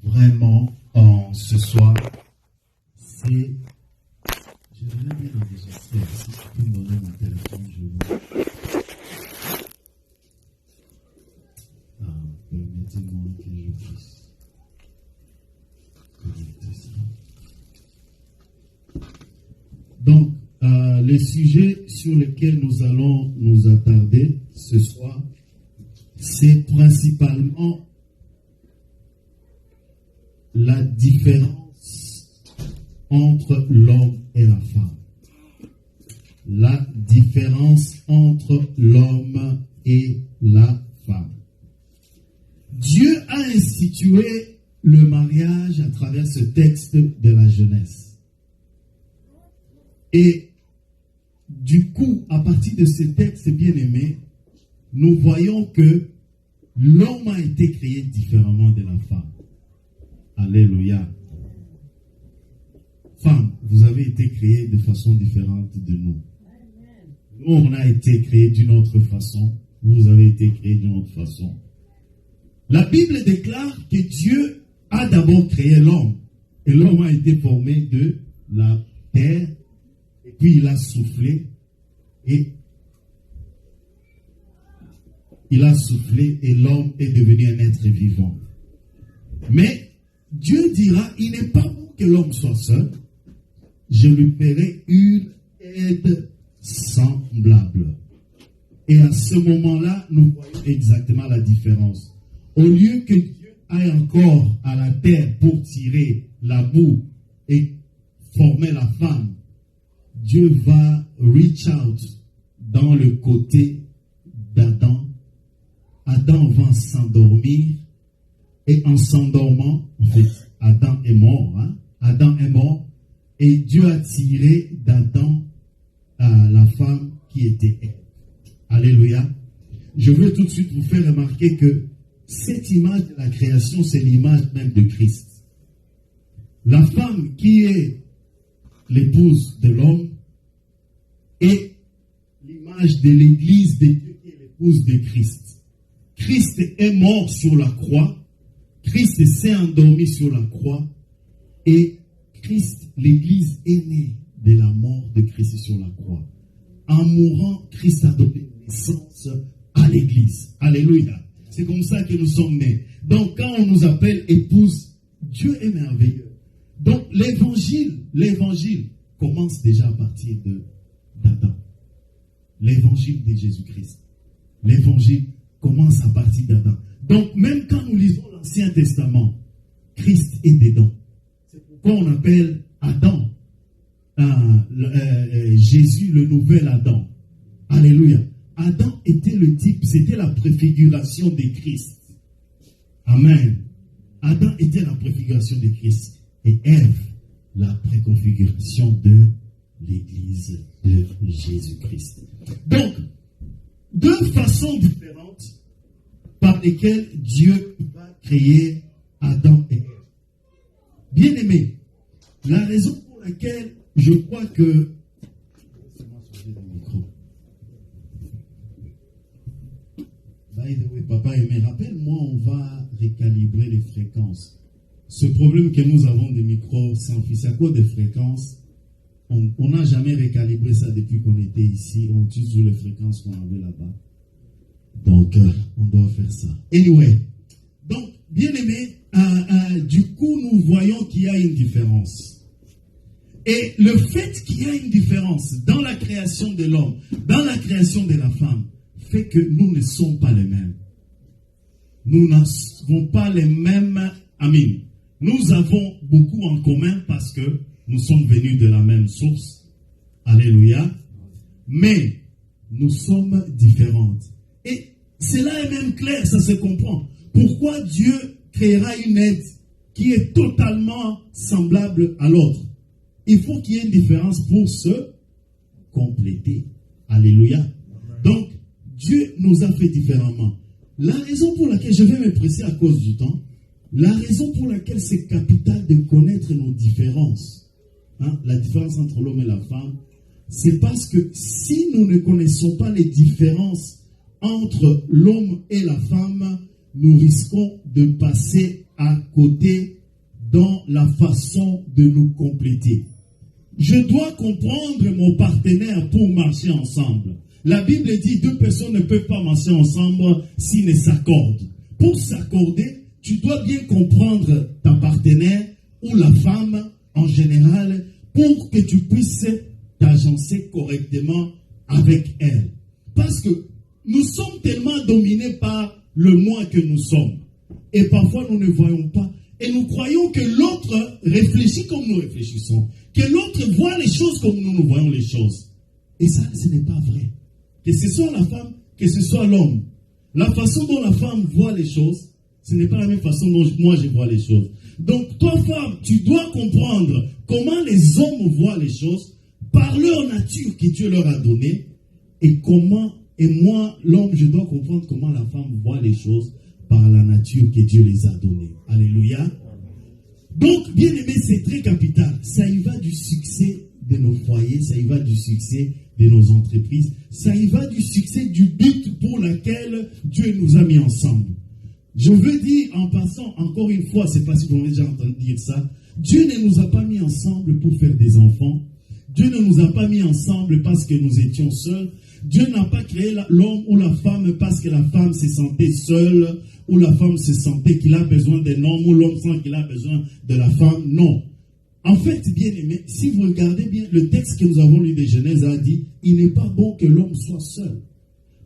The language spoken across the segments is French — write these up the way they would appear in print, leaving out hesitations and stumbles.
vraiment ce soir, c'est... Je devrais bien enregistrer. Si tu peux me donner mon téléphone, je veux. Permettez-moi que je puisse connecter ça. Donc, le sujet sur lequel nous allons nous attarder ce soir, c'est principalement la différence entre l'homme et la femme. La différence entre l'homme et la femme. Dieu a institué le mariage à travers ce texte de la Genèse. Et du coup, à partir de ce texte bien-aimé, nous voyons que l'homme a été créé différemment de la femme. Alléluia. Femme, vous avez été créée de façon différente de nous. Nous, on a été créés d'une autre façon. Vous avez été créés d'une autre façon. La Bible déclare que Dieu a d'abord créé l'homme. Et l'homme a été formé de la terre. Et puis il a soufflé. Et l'homme est devenu un être vivant. Mais Dieu dira, il n'est pas bon que l'homme soit seul. Je lui ferai une aide semblable. Et à ce moment-là, nous voyons exactement la différence. Au lieu que Dieu aille encore à la terre pour tirer la boue et former la femme, Dieu va reach out dans le côté d'Adam. Adam va s'endormir et en s'endormant, en fait, Adam est mort. Adam est mort et Dieu a tiré d'Adam la femme qui était Ève. Alléluia. Je veux tout de suite vous faire remarquer que cette image de la création, c'est l'image même de Christ. La femme qui est l'épouse de l'homme est l'image de l'église de Dieu qui est l'épouse de Christ. Christ est mort sur la croix. Christ s'est endormi sur la croix. Et Christ, l'église est née de la mort de Christ sur la croix. En mourant, Christ a donné naissance à l'église. Alléluia. C'est comme ça que nous sommes nés. Donc, quand on nous appelle épouse, Dieu est merveilleux. Donc, l'évangile commence déjà à partir d'Adam. L'évangile de Jésus-Christ. L'évangile commence à partir d'Adam. Donc, même quand nous lisons l'Ancien Testament, Christ est dedans. C'est pourquoi on appelle Adam, Jésus, le nouvel Adam. Alléluia. Adam était le type, c'était la préfiguration de Christ. Amen. Adam était la préfiguration de Christ. Et Ève, la préconfiguration de l'Église de Jésus-Christ. Donc, deux façons différentes par lesquelles Dieu va créer Adam et Ève. Bien-aimés, la raison pour laquelle je crois que... Papa, mais rappelle-moi, on va récalibrer les fréquences. Ce problème que nous avons des micros sans fil, c'est à cause des fréquences. On n'a jamais récalibré ça depuis qu'on était ici. On utilise les fréquences qu'on avait là-bas. Donc, on doit faire ça. Anyway, donc, bien aimé, du coup, nous voyons qu'il y a une différence. Et le fait qu'il y a une différence dans la création de l'homme, dans la création de la femme, fait que nous ne sommes pas les mêmes. Nous n'avons pas les mêmes amis. Nous avons beaucoup en commun parce que nous sommes venus de la même source. Alléluia. Mais nous sommes différentes. Et cela est même clair, ça se comprend. Pourquoi Dieu créera une aide qui est totalement semblable à l'autre? Il faut qu'il y ait une différence pour se compléter. Alléluia. Donc, Dieu nous a fait différemment. La raison pour laquelle, je vais me presser à cause du temps, la raison pour laquelle c'est capital de connaître nos différences, la différence entre l'homme et la femme, c'est parce que si nous ne connaissons pas les différences entre l'homme et la femme, nous risquons de passer à côté dans la façon de nous compléter. Je dois comprendre mon partenaire pour marcher ensemble. La Bible dit 2 personnes ne peuvent pas marcher ensemble s'ils ne s'accordent. Pour s'accorder, tu dois bien comprendre ta partenaire ou la femme en général pour que tu puisses t'agencer correctement avec elle. Parce que nous sommes tellement dominés par le moi que nous sommes. Et parfois nous ne voyons pas. Et nous croyons que l'autre réfléchit comme nous réfléchissons. Que l'autre voit les choses comme nous voyons les choses. Et ça, ce n'est pas vrai. Que ce soit la femme, que ce soit l'homme. La façon dont la femme voit les choses, ce n'est pas la même façon dont moi je vois les choses. Donc toi, femme, tu dois comprendre comment les hommes voient les choses par leur nature que Dieu leur a donnée. Et moi, l'homme, je dois comprendre comment la femme voit les choses par la nature que Dieu les a données. Alléluia. Donc, bien aimé, c'est très capital. Ça y va du succès de nos foyers, ça y va du succès de nos entreprises, ça y va du succès du but pour lequel Dieu nous a mis ensemble. Je veux dire en passant, encore une fois, c'est pas si vous avez déjà entendu dire ça, Dieu ne nous a pas mis ensemble pour faire des enfants. Dieu ne nous a pas mis ensemble parce que nous étions seuls. Dieu n'a pas créé l'homme ou la femme parce que la femme se sentait seule ou la femme se sentait qu'il a besoin d'un homme ou l'homme sent qu'il a besoin de la femme. Non. En fait, bien aimé, si vous regardez bien, le texte que nous avons lu de Genèse a dit, il n'est pas bon que l'homme soit seul.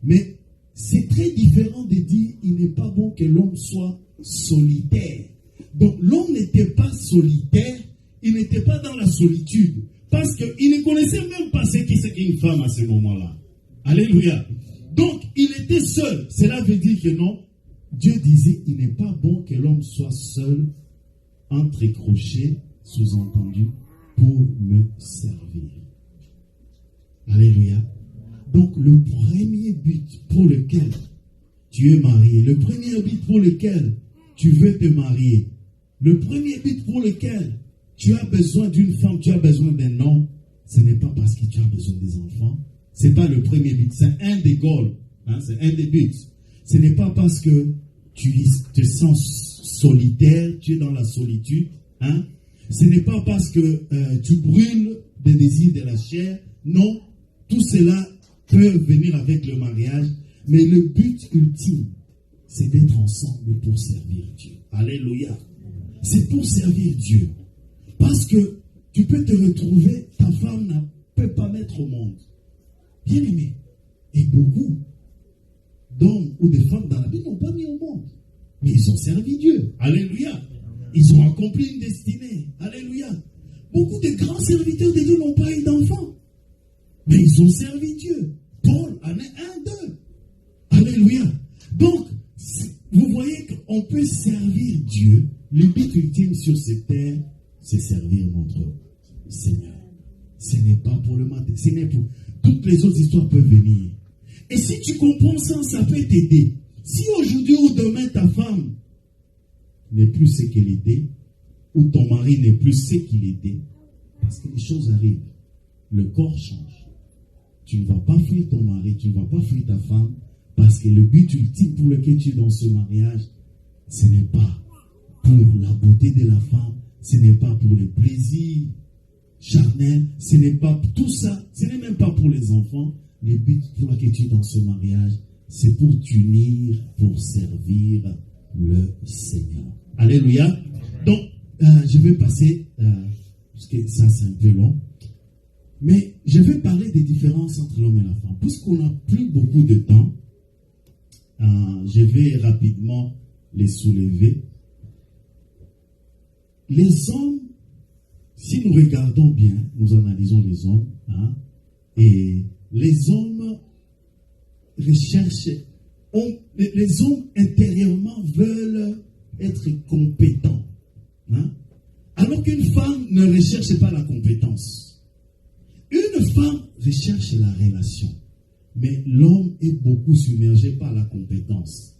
Mais c'est très différent de dire, il n'est pas bon que l'homme soit solitaire. Donc l'homme n'était pas solitaire, il n'était pas dans la solitude. Parce qu'il ne connaissait même pas ce qu'est qu'une femme à ce moment-là. Alléluia. Donc, il était seul. Cela veut dire que non. Dieu disait, il n'est pas bon que l'homme soit seul, entre crochets, sous-entendu, pour me servir. Alléluia. Donc, le premier but pour lequel tu es marié, le premier but pour lequel tu veux te marier, le premier but pour lequel tu as besoin d'une femme, tu as besoin d'un homme, ce n'est pas parce que tu as besoin des enfants. Ce n'est pas le premier but, c'est un des goals, c'est un des buts. Ce n'est pas parce que tu te sens solitaire, tu es dans la solitude. Ce n'est pas parce que tu brûles des désirs de la chair. Non, tout cela peut venir avec le mariage. Mais le but ultime, c'est d'être ensemble pour servir Dieu. Alléluia. C'est pour servir Dieu. Parce que tu peux te retrouver, ta femme ne peut pas mettre au monde. Bien aimé. Et beaucoup d'hommes ou de femmes dans la Bible n'ont pas mis au monde. Mais ils ont servi Dieu. Alléluia. Ils ont accompli une destinée. Alléluia. Beaucoup de grands serviteurs de Dieu n'ont pas eu d'enfants. Mais ils ont servi Dieu. Paul en est un d'eux. Alléluia. Donc, vous voyez qu'on peut servir Dieu. Le but ultime sur cette terre, c'est servir notre Seigneur. Ce n'est pas pour le matin. Ce n'est pour... Toutes les autres histoires peuvent venir. Et si tu comprends ça, ça peut t'aider. Si aujourd'hui ou demain ta femme n'est plus ce qu'elle était, ou ton mari n'est plus ce qu'il était, parce que les choses arrivent, le corps change. Tu ne vas pas fuir ton mari, tu ne vas pas fuir ta femme, parce que le but ultime pour lequel tu es dans ce mariage, ce n'est pas pour la beauté de la femme, ce n'est pas pour le plaisir charnel, ce n'est pas tout ça, ce n'est même pas pour les enfants. Le but pour lequel tu es dans ce mariage, c'est pour t'unir, pour servir le Seigneur. Alléluia. Donc, je vais passer, parce que ça c'est un peu long, mais je vais parler des différences entre l'homme et la femme. Puisqu'on n'a plus beaucoup de temps, je vais rapidement les soulever. Les hommes, si nous regardons bien, nous analysons les hommes, et les hommes recherchent, les hommes intérieurement veulent être compétents. Alors qu'une femme ne recherche pas la compétence. Une femme recherche la relation. Mais l'homme est beaucoup submergé par la compétence.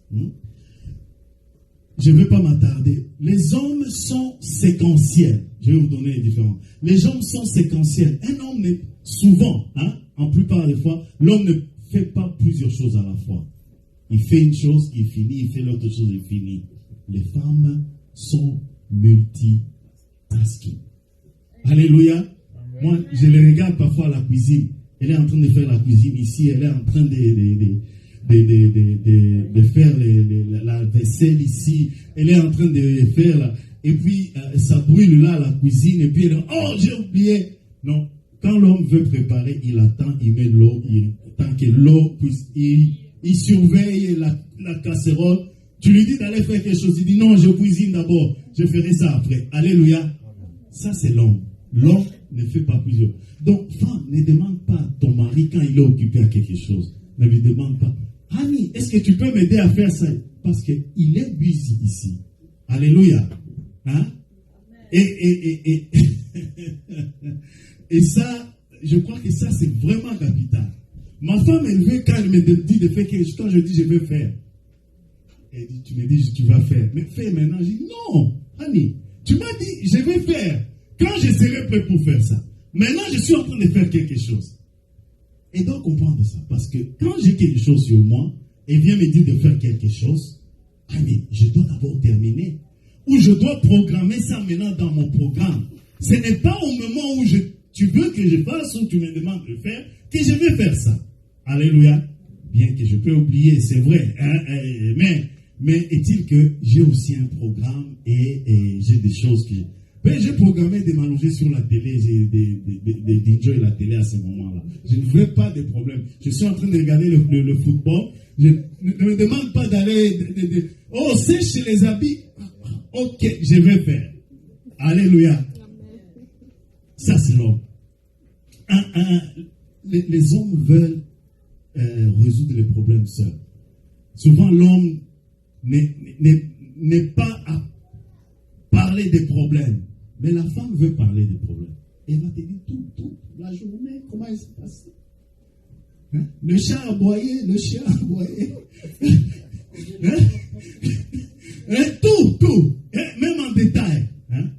Je ne vais pas m'attarder. Les hommes sont séquentiels. Je vais vous donner les différents. Les hommes sont séquentiels. Un homme n'est souvent, en plupart des fois, l'homme ne fait pas plusieurs choses à la fois. Il fait une chose, il finit, il fait l'autre chose, il finit. Les femmes sont multifonctionnelles. multitasking. Alléluia. Moi, je les regarde parfois à la cuisine. Elle est en train de faire la cuisine ici. Elle est en train de faire la vaisselle ici. Elle est en train de faire et puis ça brûle là à la cuisine. Et puis elle dit, oh, j'ai oublié. Non. Quand l'homme veut préparer, il attend, il met l'eau. Tant que l'eau puisse, il surveille la casserole. Tu lui dis d'aller faire quelque chose. Il dit non, je cuisine d'abord. Je ferai ça après. Alléluia. Ça, c'est l'homme. L'homme ne fait pas plusieurs. Donc, femme, ne demande pas à ton mari quand il est occupé à quelque chose. Ne lui demande pas. Annie, est-ce que tu peux m'aider à faire ça? Parce qu'il est busy ici. Alléluia. Hein? Et ça, je crois que ça, c'est vraiment capital. Ma femme, elle veut, quand elle me dit de faire quelque chose, quand je dis je vais faire, elle dit, tu me dis tu vas faire. Mais fais maintenant. Je dis non, Annie, tu m'as dit je vais faire. Quand je serai prêt pour faire ça. Maintenant, je suis en train de faire quelque chose. Et donc, comprendre ça. Parce que quand j'ai quelque chose sur moi, et vient me dire de faire quelque chose, Annie, je dois d'abord terminer. Ou je dois programmer ça maintenant dans mon programme. Ce n'est pas au moment où tu veux que je fasse ou tu me demandes de faire que je vais faire ça. Alléluia. Bien que je peux oublier, c'est vrai. Hein, mais est-il que j'ai aussi un programme et j'ai des choses que... j'ai programmé de m'allonger sur la télé, d'enjoy la télé à ce moment-là. Je ne veux pas de problème. Je suis en train de regarder le football. Je ne me demande pas d'aller... oh, sèche les habits. Ok, je vais faire. Alléluia. Ça, c'est l'homme. Les hommes veulent résoudre les problèmes seuls. Souvent, l'homme n'est pas à parler des problèmes. Mais la femme veut parler des problèmes. Elle va te dire tout, la journée, comment elle s'est passée. Hein? Le chat a aboyé, le chien a aboyé. Hein? Tout. Hein? Même en détail. Hein?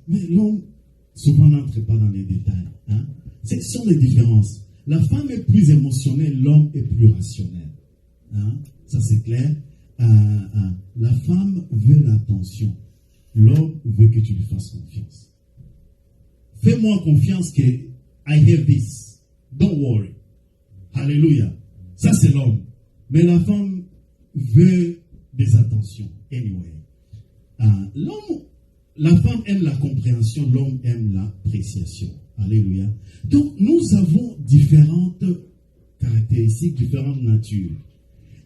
Mais l'homme, souvent, n'entre pas dans les détails. Hein? Ce sont les différences. La femme est plus émotionnelle, l'homme est plus rationnel. Hein? Ça, c'est clair. La femme veut l'attention. L'homme veut que tu lui fasses confiance. Fais-moi confiance que I have this. Don't worry. Alléluia. Ça, c'est l'homme. Mais la femme veut des attentions. Anyway. La femme aime la compréhension, l'homme aime l'appréciation. Alléluia. Donc, nous avons différentes caractéristiques, différentes natures.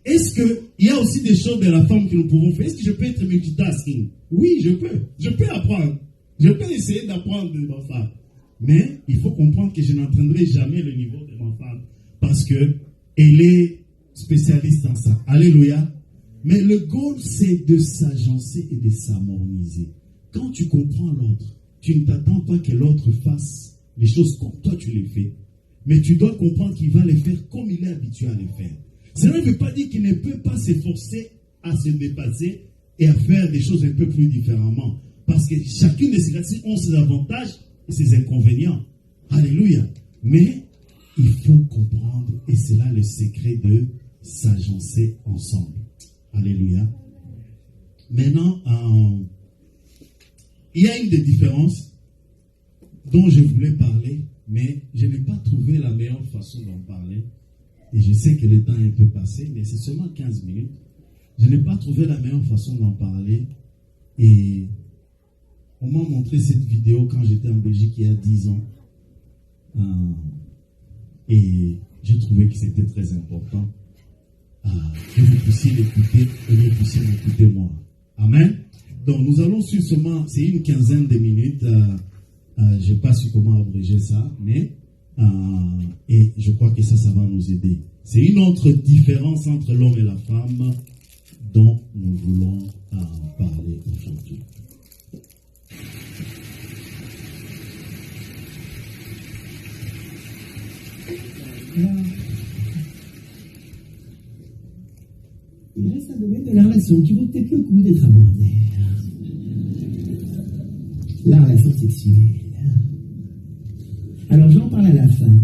Est-ce qu'il y a aussi des choses de la femme que nous pouvons faire? Est-ce que je peux être multitasking? Oui, je peux. Je peux apprendre. Je peux essayer d'apprendre de ma femme. Mais il faut comprendre que je n'entraînerai jamais le niveau de ma femme parce qu'elle est spécialiste en ça. Alléluia. Mais le goal, c'est de s'agencer et de s'harmoniser. Quand tu comprends l'autre, tu ne t'attends pas que l'autre fasse les choses comme toi tu les fais. Mais tu dois comprendre qu'il va les faire comme il est habitué à les faire. Cela ne veut pas dire qu'il ne peut pas s'efforcer à se dépasser et à faire des choses un peu plus différemment. Parce que chacune de ces caractéristiques ont ses avantages et ses inconvénients. Alléluia. Mais il faut comprendre, et c'est là le secret de s'agencer ensemble. Alléluia. Maintenant, il y a une des différences dont je voulais parler, mais je n'ai pas trouvé la meilleure façon d'en parler. Et je sais que le temps est un peu passé, mais c'est seulement 15 minutes. Je n'ai pas trouvé la meilleure façon d'en parler. Et on m'a montré cette vidéo quand j'étais en Belgique il y a 10 ans. Et j'ai trouvé que c'était très important que vous puissiez l'écouter et que vous puissiez m'écouter moi. Amen. Donc nous allons suivre seulement, c'est une quinzaine de minutes. Je n'ai pas su comment abréger ça, mais et je crois que ça va nous aider. C'est une autre différence entre l'homme et la femme dont nous voulons parler aujourd'hui. Il reste un domaine de la relation qui vaut peut-être le coup d'être abordé. La relation sexuelle. Alors j'en parle à la fin,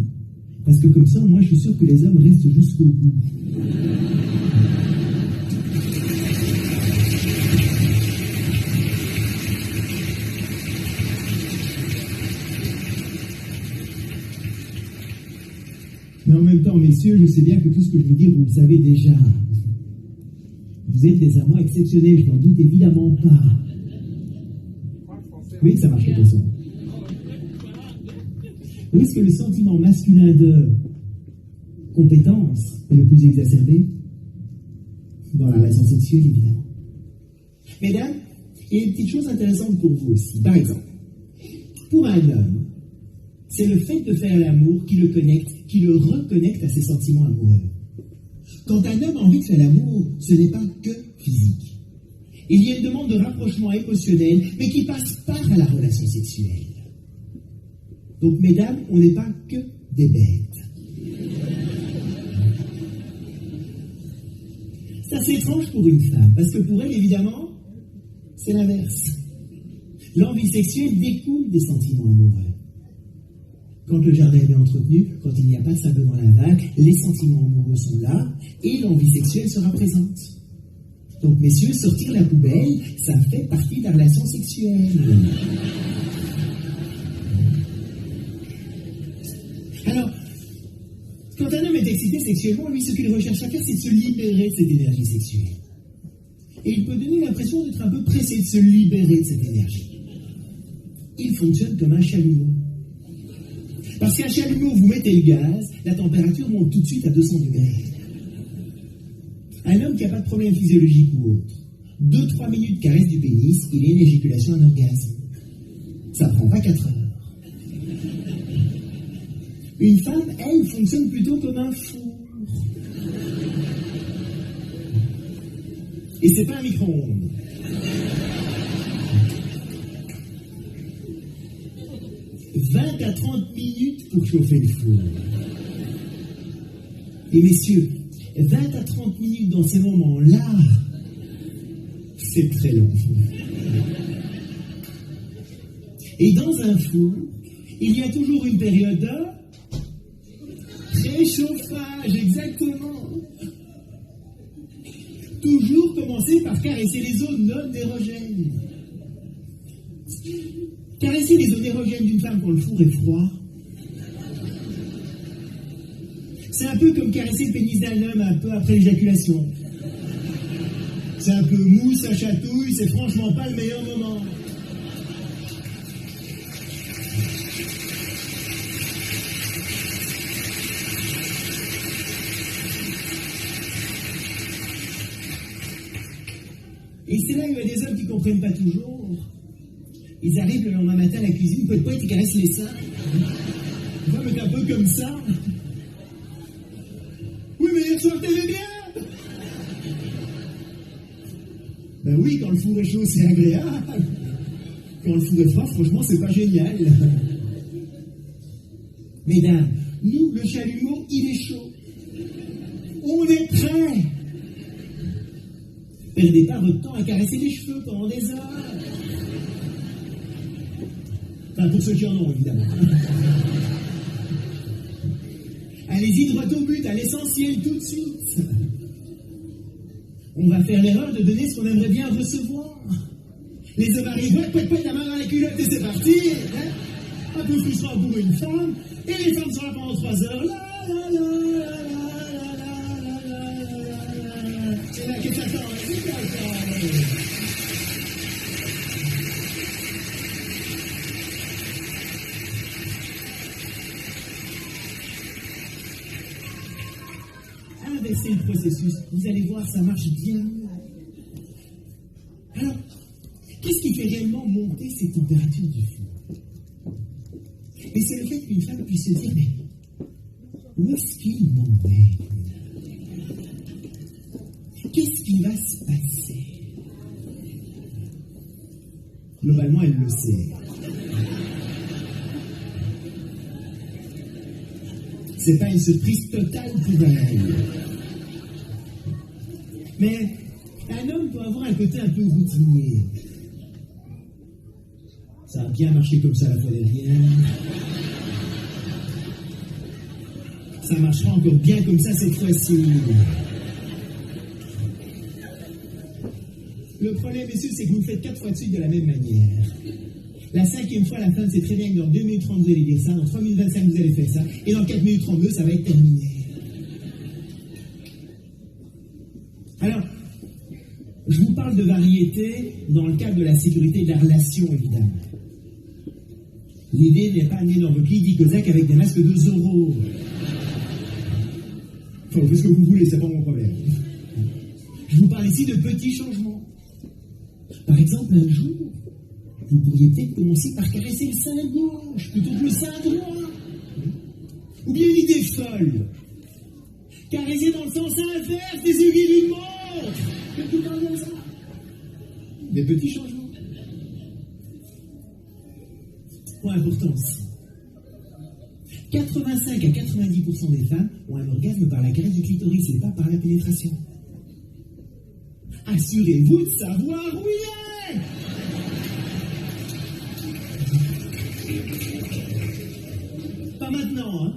parce que comme ça, moi je suis sûr que les hommes restent jusqu'au bout. Mais en même temps, messieurs, je sais bien que tout ce que je veux dire, vous le savez déjà. Vous êtes des amants exceptionnels, je n'en doute évidemment pas. Oui, ça marche comme ça. Où est-ce que le sentiment masculin de compétence est le plus exacerbé? Dans la relation sexuelle, évidemment. Mesdames, il y a une petite chose intéressante pour vous aussi. Par exemple, pour un homme, c'est le fait de faire l'amour qui le connecte, qui le reconnecte à ses sentiments amoureux. Quand un homme a envie de faire l'amour, ce n'est pas que physique. Il y a une demande de rapprochement émotionnel, mais qui passe par la relation sexuelle. Donc, mesdames, on n'est pas que des bêtes. C'est assez étrange pour une femme, parce que pour elle, évidemment, c'est l'inverse. L'envie sexuelle découle des sentiments amoureux. Quand le jardin est bien entretenu, quand il n'y a pas de sable dans la vague, les sentiments amoureux sont là et l'envie sexuelle sera présente. Donc, messieurs, sortir la poubelle, ça fait partie de la relation sexuelle. Alors, quand un homme est excité sexuellement, lui, ce qu'il recherche à faire, c'est de se libérer de cette énergie sexuelle. Et il peut donner l'impression d'être un peu pressé de se libérer de cette énergie. Il fonctionne comme un chalumeau. Parce qu'un chalumeau, vous mettez le gaz, la température monte tout de suite à 200 degrés. Un homme qui n'a pas de problème physiologique ou autre, 2-3 minutes caresse du pénis, il a une éjaculation, un orgasme. Ça prend pas 4 heures. Une femme, elle, fonctionne plutôt comme un four. Et c'est pas un micro-ondes. « 20 à 30 minutes pour chauffer le four. » Et messieurs, 20 à 30 minutes dans ces moments-là, c'est très long. Et dans un four, il y a toujours une période de préchauffage, exactement. Toujours commencer par caresser les zones non érogènes. Caresser les zones érogènes d'une femme quand le four est froid, c'est un peu comme caresser le pénis d'un homme un peu après l'éjaculation. C'est un peu mou, ça chatouille, c'est franchement pas le meilleur moment. Et c'est là qu'il y a des hommes qui ne comprennent pas toujours. Ils arrivent le lendemain matin à la cuisine, poète, ils caressent les seins. Une femme est un peu comme ça. Oui, mais hier soir, t'aimais bien. Ben oui, quand le four est chaud, c'est agréable. Quand le four est froid, franchement, c'est pas génial. Mesdames, nous, le chalumeau, il est chaud. On est prêts. Perdez pas votre temps à caresser les cheveux pendant des heures. Enfin, pour ceux qui en ont, évidemment. Allez-y droit au but, à l'essentiel, tout de suite. On va faire l'erreur de donner ce qu'on aimerait bien recevoir. Les hommes arrivent, ouais, la main dans la culotte et c'est parti. Hein? Un peu frustrant pour une femme. Et les femmes sont là pendant 3 heures. C'est là qu'est-ce que ça attend. Inversez le processus, vous allez voir, ça marche bien. Alors, qu'est-ce qui fait réellement monter ces températures du four? Et c'est le fait qu'une femme puisse se dire, mais où est-ce qu'il m'emmène? Qu'est-ce qui va se passer? Globalement, elle le sait. C'est pas une surprise totale pour elle. Mais un homme peut avoir un côté un peu routinier. Ça a bien marché comme ça la fois dernière. Ça marchera encore bien comme ça cette fois-ci. Le problème, messieurs, c'est que vous le faites 4 fois de suite de la même manière. La 5e fois, la femme sait très bien que dans 2 minutes 30, vous allez dire ça, dans 3 minutes 25, vous allez faire ça, et dans 4 minutes 32, ça va être terminé. Alors, je vous parle de variété dans le cadre de la sécurité de la relation, évidemment. L'idée n'est pas amenée dans votre lit d'Icosac avec des masques de 2 €. Enfin, vous faites ce que vous voulez, c'est pas mon problème. Je vous parle ici de petits changements. Par exemple, un jour, vous pourriez peut-être commencer par caresser le sein gauche plutôt que le sein droit. Ou bien une idée folle. Caresser dans le sens inverse des aiguilles d'une montre. Quelque part comme ça. Des petits changements. Point important aussi. 85 à 90% des femmes ont un orgasme par la caresse du clitoris et pas par la pénétration. Assurez-vous de savoir où il est. Pas maintenant, hein.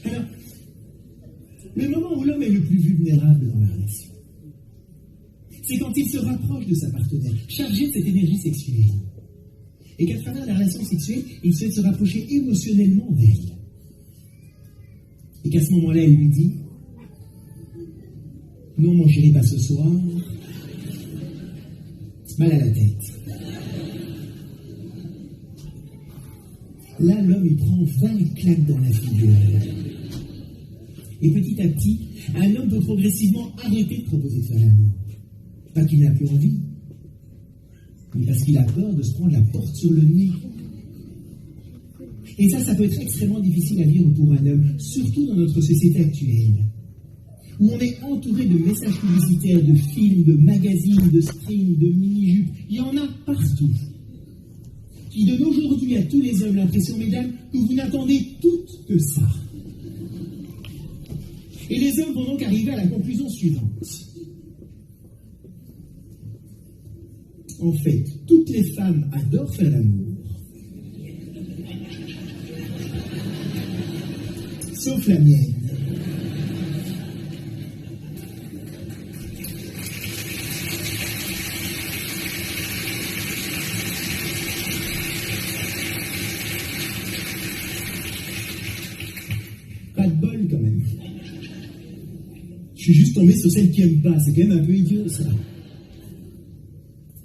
Alors, le moment où l'homme est le plus vulnérable dans la relation, c'est quand il se rapproche de sa partenaire, chargé de cette énergie sexuelle. Et qu'à travers la relation sexuelle, il souhaite se rapprocher émotionnellement d'elle. Et qu'à ce moment-là, elle lui dit « Non, mon chéri, pas ce soir. Mal à la tête. » Là, l'homme, il prend 20 claques dans la figure. Et petit à petit, un homme peut progressivement arrêter de proposer de faire l'amour. Pas qu'il n'a plus envie, mais parce qu'il a peur de se prendre la porte sur le nez. Et ça peut être extrêmement difficile à vivre pour un homme, surtout dans notre société actuelle, où on est entouré de messages publicitaires, de films, de magazines, de streams, de mini-jupes. Il y en a partout, qui donnent aujourd'hui à tous les hommes l'impression, mesdames, que vous n'attendez toutes que ça. Et les hommes vont donc arriver à la conclusion suivante. En fait, toutes les femmes adorent faire l'amour, sauf la mienne. Pas de bol quand même. Je suis juste tombé sur celle qui aime pas, c'est quand même un peu idiot ça.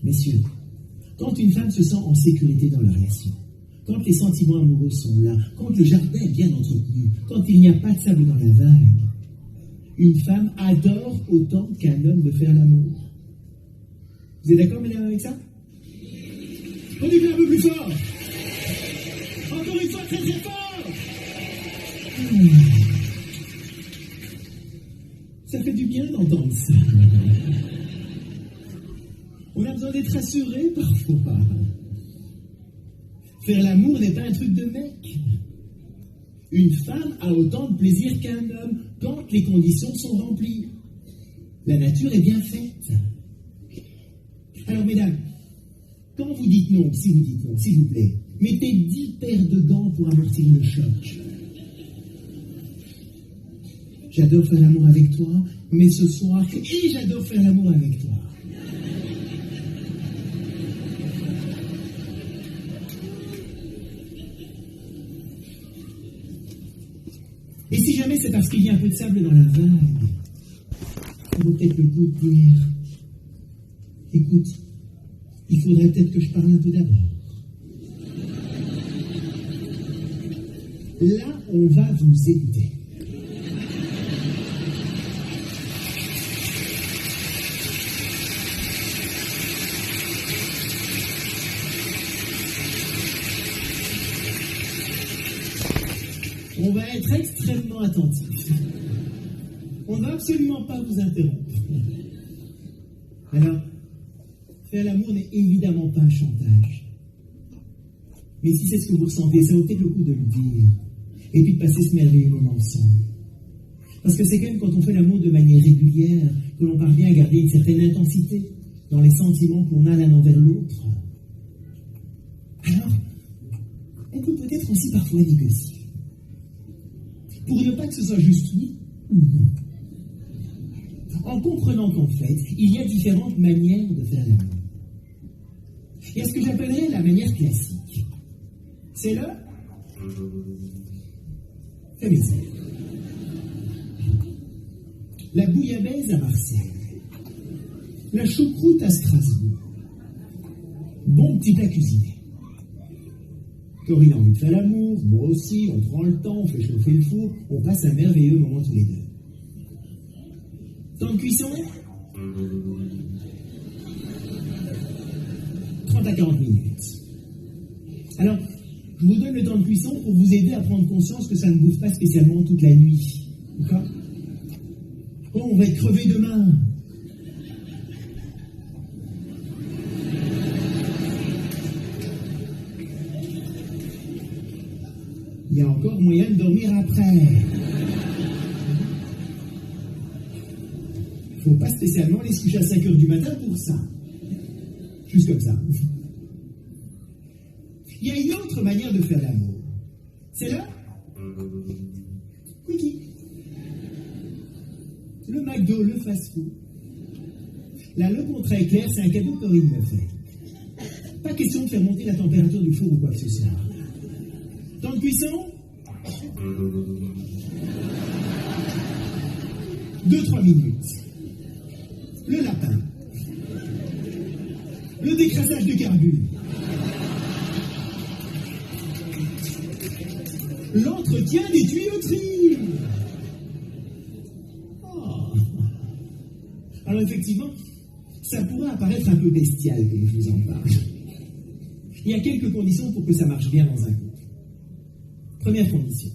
Messieurs, quand une femme se sent en sécurité dans la relation, quand les sentiments amoureux sont là, quand le jardin est bien entretenu, quand il n'y a pas de sable dans la vague, une femme adore autant qu'un homme de faire l'amour. Vous êtes d'accord, mesdames, avec ça? On dit un peu plus fort. Encore une fois, très très fort. Ça fait du bien d'entendre ça. On a besoin d'être rassuré parfois. Faire l'amour n'est pas un truc de mec. Une femme a autant de plaisir qu'un homme quand les conditions sont remplies. La nature est bien faite. Alors, mesdames, quand vous dites non, si vous dites non, s'il vous plaît, mettez 10 paires de dents pour amortir le choc. J'adore faire l'amour avec toi, mais ce soir, et j'adore faire l'amour avec toi. Et si jamais c'est parce qu'il y a un peu de sable dans la vague, ça vaut peut-être le coup de dire « Écoute, il faudrait peut-être que je parle un peu d'abord. » Là, on va vous écouter. On va être extrêmement attentif. On ne va absolument pas vous interrompre. Alors, faire l'amour n'est évidemment pas un chantage. Mais si c'est ce que vous ressentez, ça vaut peut-être le coup de le dire. Et puis de passer ce merveilleux moment ensemble. Parce que c'est quand même quand on fait l'amour de manière régulière que l'on parvient à garder une certaine intensité dans les sentiments qu'on a l'un envers l'autre. Alors, on peut peut-être aussi parfois négocier. Pour ne pas que ce soit juste oui ou non. en comprenant qu'en fait, il y a différentes manières de faire l'amour. Il y a ce que j'appellerais la manière classique. C'est le féminisme. La bouillabaisse à Marseille. La choucroute à Strasbourg. Bon petit plat cuisiné. Corinne a envie de faire l'amour, moi aussi, on prend le temps, on fait chauffer le four, on passe un merveilleux moment tous les deux. Temps de cuisson 30 à 40 minutes. Alors, je vous donne le temps de cuisson pour vous aider à prendre conscience que ça ne bouffe pas spécialement toute la nuit. D'accord? Oh, on va être crevé demain. Il y a encore moyen de dormir après. Il ne faut pas spécialement aller se coucher à 5 heures du matin pour ça. Juste comme ça. Il y a une autre manière de faire l'amour. C'est là Quickie. Le McDo, le fast-food. Là, le contrat est clair, c'est un cadeau que Corinne me fait. Pas question de faire monter la température du four ou quoi que ce soit. Temps de cuisson 2-3 minutes. Le lapin. Le décrassage de carburant. L'entretien des tuyauteries. Oh. Alors effectivement, ça pourrait apparaître un peu bestial comme je vous en parle. Il y a quelques conditions pour que ça marche bien dans un couple. Première condition.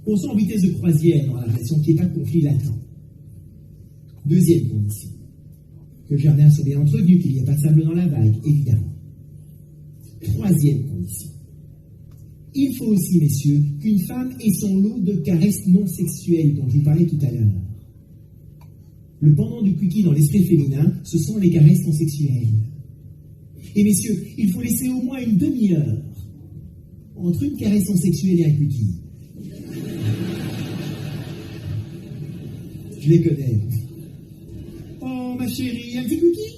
On soit en vitesse de croisière dans la relation, qu'il n'y ait pas de conflit latent. Deuxième condition. Que le jardin soit bien entretenu, qu'il n'y ait pas de sable dans la vague, évidemment. Troisième condition. Il faut aussi, messieurs, qu'une femme ait son lot de caresses non sexuelles dont je vous parlais tout à l'heure. Le pendant du quickie dans l'esprit féminin, ce sont les caresses non sexuelles. Et messieurs, il faut laisser au moins une demi-heure entre une caresse non sexuelle et un quickie. Je les connais. Oh, ma chérie, un petit quickie.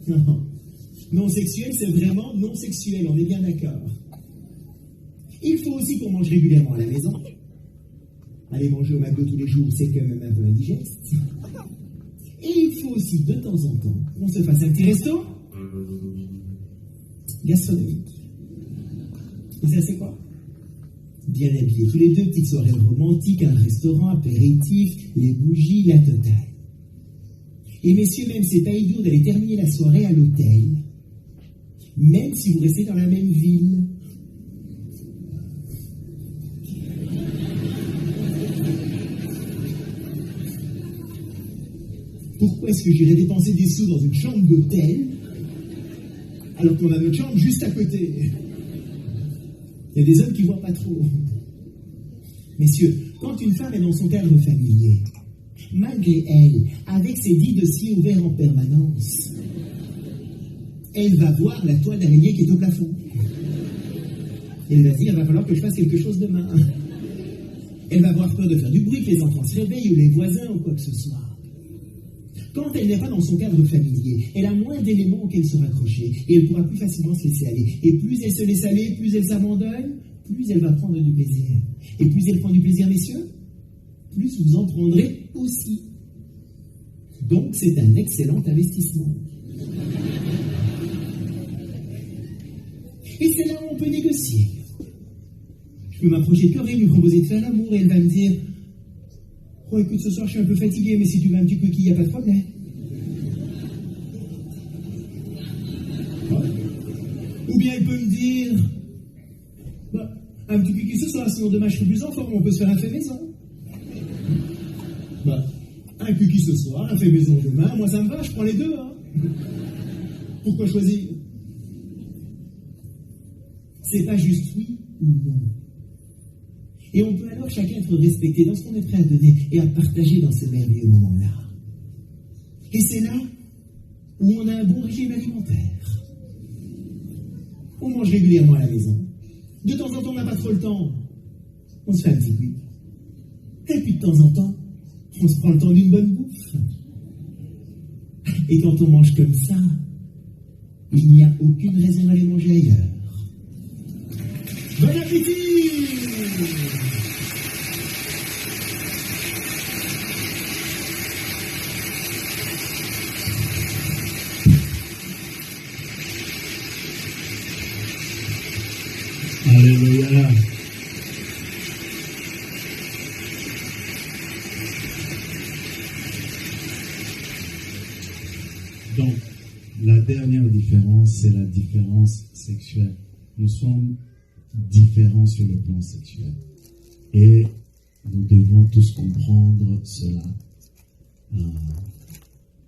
Non. Non sexuel, c'est vraiment non sexuel, on est bien d'accord. Il faut aussi qu'on mange régulièrement à la maison. Aller manger au McDo tous les jours, c'est quand même un peu indigeste. Et il faut aussi, de temps en temps, qu'on se fasse un petit resto gastronomique. Et ça, c'est quoi? Bien habillés tous les deux, petites soirées romantiques, un restaurant, apéritif, les bougies, la totale. Et messieurs, même c'est pas idiot d'aller terminer la soirée à l'hôtel, même si vous restez dans la même ville. Pourquoi est-ce que j'irais dépenser des sous dans une chambre d'hôtel alors qu'on a notre chambre juste à côté? Il y a des hommes qui voient pas trop. Messieurs, quand une femme est dans son cadre familier, malgré elle, avec ses 10 dossiers ouverts en permanence, elle va voir la toile d'araignée qui est au plafond. Elle va se dire, il va falloir que je fasse quelque chose demain. Elle va avoir peur de faire du bruit, que les enfants se réveillent, ou les voisins, ou quoi que ce soit. Quand elle n'est pas dans son cadre familier, elle a moins d'éléments auxquels se raccrocher, et elle pourra plus facilement se laisser aller. Et plus elle se laisse aller, plus elle s'abandonne, plus elle va prendre du plaisir. Et plus elle prend du plaisir, messieurs, plus vous en prendrez aussi. Donc c'est un excellent investissement. Et c'est là où on peut négocier. Je peux m'approcher de Corinne, lui proposer de faire l'amour, et elle va me dire, oh écoute, ce soir je suis un peu fatigué, mais si tu veux un petit cookie, il n'y a pas de problème. Ouais. Ou bien elle peut me dire, bah, un petit cookie ce soir, sinon demain je suis plus en forme, on peut se faire un fait maison. Bah, un cookie ce soir, un fait maison demain, moi ça me va, je prends les deux. Hein. Pourquoi choisir? C'est pas juste oui ou non. Et on peut alors chacun être respecté dans ce qu'on est prêt à donner et à partager dans ces merveilleux moments-là. Et c'est là où on a un bon régime alimentaire. On mange régulièrement à la maison. De temps en temps, on n'a pas trop le temps. On se fait un petit cuit. Et puis de temps en temps, on se prend le temps d'une bonne bouffe. Et quand on mange comme ça, il n'y a aucune raison d'aller manger ailleurs. Bon appétit! Alléluia. Donc, la dernière différence, c'est la différence sexuelle. Nous sommes différents sur le plan sexuel. Et nous devons tous comprendre cela.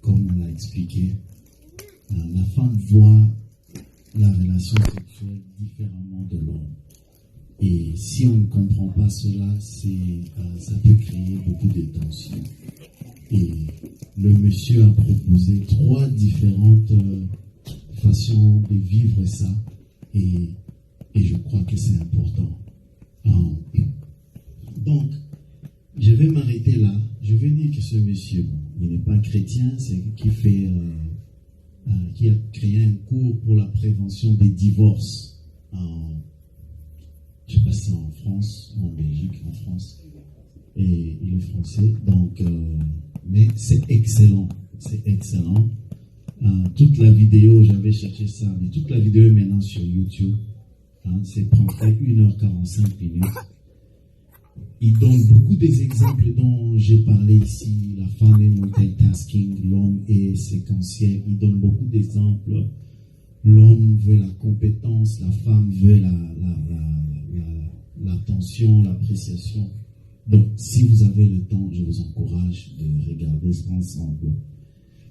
Comme on l'a expliqué, la femme voit la relation sexuelle différemment de l'homme. Et si on ne comprend pas cela, ça peut créer beaucoup de tensions. Et le monsieur a proposé 3 différentes façons de vivre ça. Et je crois que c'est important. Donc, je vais m'arrêter là. Je vais dire que ce monsieur, il n'est pas chrétien, c'est qui a créé un cours pour la prévention des divorces. Je sais pas si c'est en France, en Belgique, en France. Et il est français. Donc, mais c'est excellent. C'est excellent. Toute la vidéo, j'avais cherché ça, mais toute la vidéo est maintenant sur YouTube. C'est prend 1h45 minutes. Il donne beaucoup des exemples dont j'ai parlé ici. La femme est multitasking, l'homme est séquentiel. Il donne beaucoup d'exemples. L'homme veut la compétence, la femme veut l'attention, l'appréciation. Donc, si vous avez le temps, je vous encourage de regarder ça ensemble.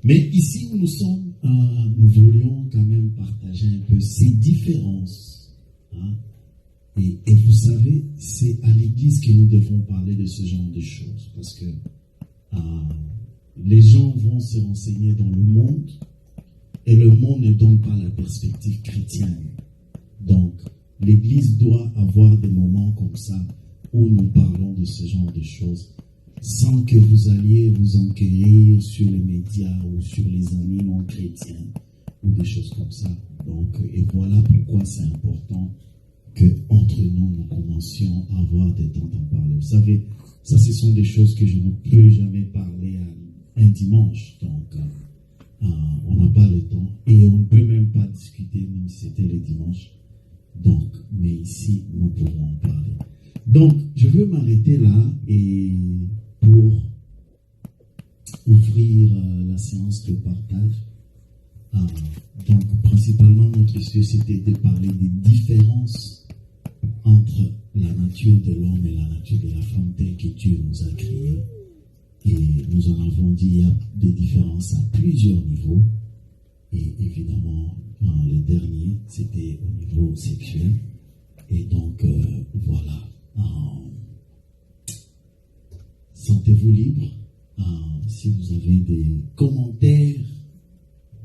Mais ici où nous sommes, nous voulions quand même partager un peu ces différences. Et vous savez, c'est à l'église que nous devons parler de ce genre de choses. Parce que les gens vont se renseigner dans le monde et le monde ne donne pas la perspective chrétienne. Donc, l'église doit avoir des moments comme ça où nous parlons de ce genre de choses sans que vous alliez vous enquérir sur les médias ou sur les amis non chrétiens ou des choses comme ça. Donc, et voilà pourquoi c'est important qu'entre nous commencions à avoir des temps d'en parler. Vous savez, ça, ce sont des choses que je ne peux jamais parler un dimanche. Donc, on n'a pas le temps et on ne peut même pas discuter, même si c'était le dimanche. Donc, mais ici, nous pouvons en parler. Donc, je veux m'arrêter là et pour ouvrir la séance de partage. Donc, principalement, notre sujet, c'était de parler des différences entre la nature de l'homme et la nature de la femme telle que Dieu nous a créés. Et nous en avons dit, il y a des différences à plusieurs niveaux. Et évidemment, le dernier, c'était au niveau sexuel. Et donc, voilà. Sentez-vous libre. Si vous avez des commentaires,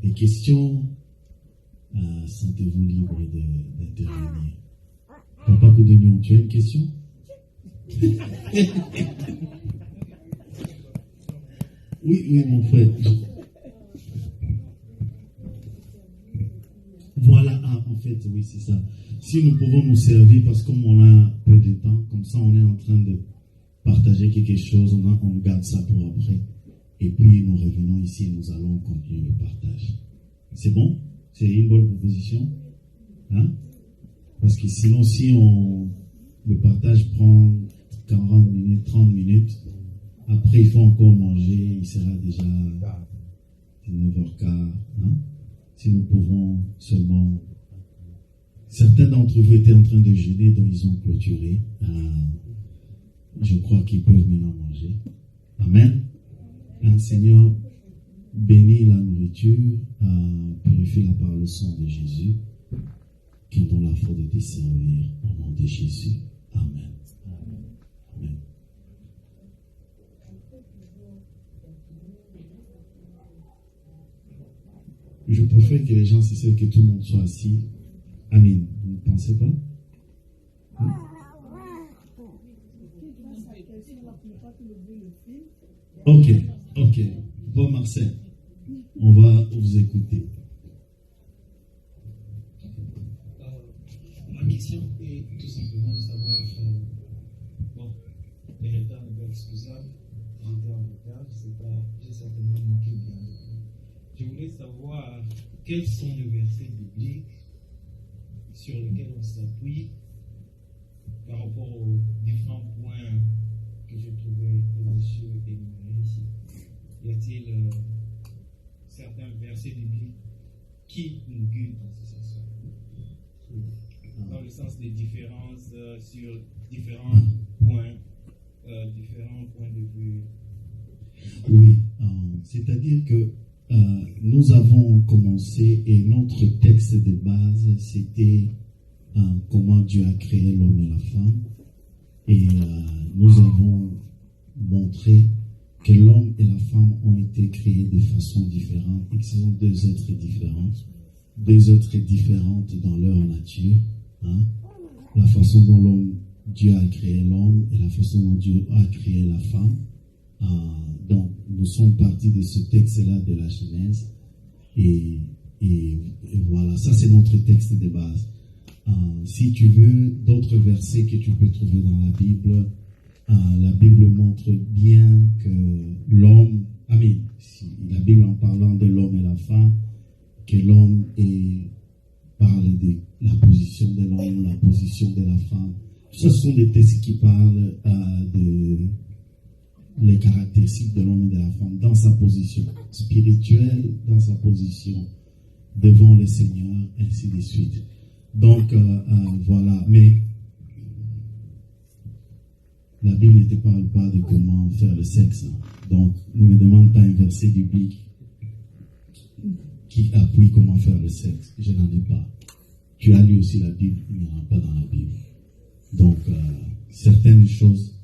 des questions, sentez-vous libre d'intervenir. Papa Coudegnon, tu as une question? Oui, mon frère. Voilà, en fait, oui, c'est ça. Si nous pouvons nous servir, parce que comme on a peu de temps, comme ça on est en train de partager quelque chose, on garde ça pour après. Et puis nous revenons ici et nous allons continuer le partage. C'est bon? C'est une bonne proposition? Parce que sinon, si le partage prend 40 minutes, 30 minutes, après il faut encore manger, il sera déjà 9h15. Si nous pouvons seulement... Certains d'entre vous étaient en train de jeûner, donc ils ont clôturé. Je crois qu'ils peuvent maintenant manger. Amen. Seigneur, bénis la nourriture, purifie-la par le sang de Jésus, qui nous donne la force de te servir au nom de Jésus. Amen. Amen. Je préfère que les gens se servent, que tout le monde soit assis. Amen. Vous ne pensez pas? Ok. Bon, Marcel, on va vous écouter. Ma question est tout simplement de savoir, les retards ne peuvent excusables, j'étais en retard, j'ai certainement manqué bien. Je voulais savoir quels sont les versets bibliques sur lesquels on s'appuie par rapport aux différents points que je trouvais les messieurs énumérés ici. Y a-t-il certains versets bibliques qui nous guident dans ce sens-là? Dans le sens des différences sur différents points de vue. Oui, c'est-à-dire que nous avons commencé et notre texte de base, c'était comment Dieu a créé l'homme et la femme. Et nous avons montré que l'homme et la femme ont été créés de façon différente et que ce sont deux êtres différentes dans leur nature. La façon dont Dieu a créé l'homme et la façon dont Dieu a créé la femme. Donc, nous sommes partis de ce texte-là de la Genèse. Et voilà, ça c'est notre texte de base. Si tu veux d'autres versets que tu peux trouver dans la Bible montre bien que l'homme, la Bible en parlant de l'homme et la femme, que l'homme parle de la position de l'homme, la position de la femme. Ce sont des textes qui parlent de les caractéristiques de l'homme et de la femme dans sa position spirituelle, dans sa position devant le Seigneur, ainsi de suite. Donc, voilà. Mais la Bible ne te parle pas de comment faire le sexe. Donc, ne me demande pas un verset biblique qui appuie comment faire le sexe. Je n'en ai pas. Tu as lu aussi la Bible, il n'y en a pas dans la Bible. Donc, certaines choses,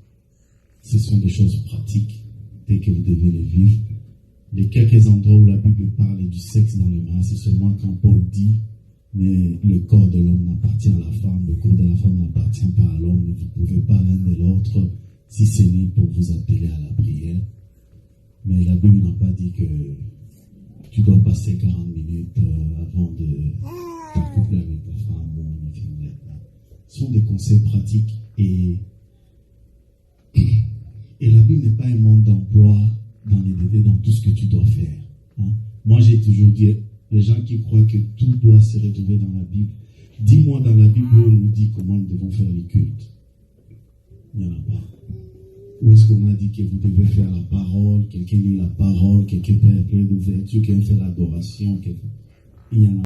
ce sont des choses pratiques, dès que vous devez les vivre. Les quelques endroits où la Bible parle du sexe dans le mariage, c'est seulement quand Paul dit mais le corps de l'homme n'appartient à la femme, le corps de la femme n'appartient pas à l'homme, vous ne pouvez pas l'un de l'autre, si ce n'est pour vous appeler à la prière. Mais la Bible n'a pas dit que tu dois passer 40 minutes avant de t'accoupler avec la femme ou une fille. Ce sont des conseils pratiques et la Bible n'est pas un monde d'emploi dans tout ce que tu dois faire. Moi, j'ai toujours dit, les gens qui croient que tout doit se retrouver dans la Bible, dis-moi dans la Bible où on nous dit comment nous devons faire les cultes. Il n'y en a pas. Où est-ce qu'on a dit que vous devez faire la parole, quelqu'un lit la parole, quelqu'un fait plein d'ouverture, quelqu'un fait l'adoration, il y en a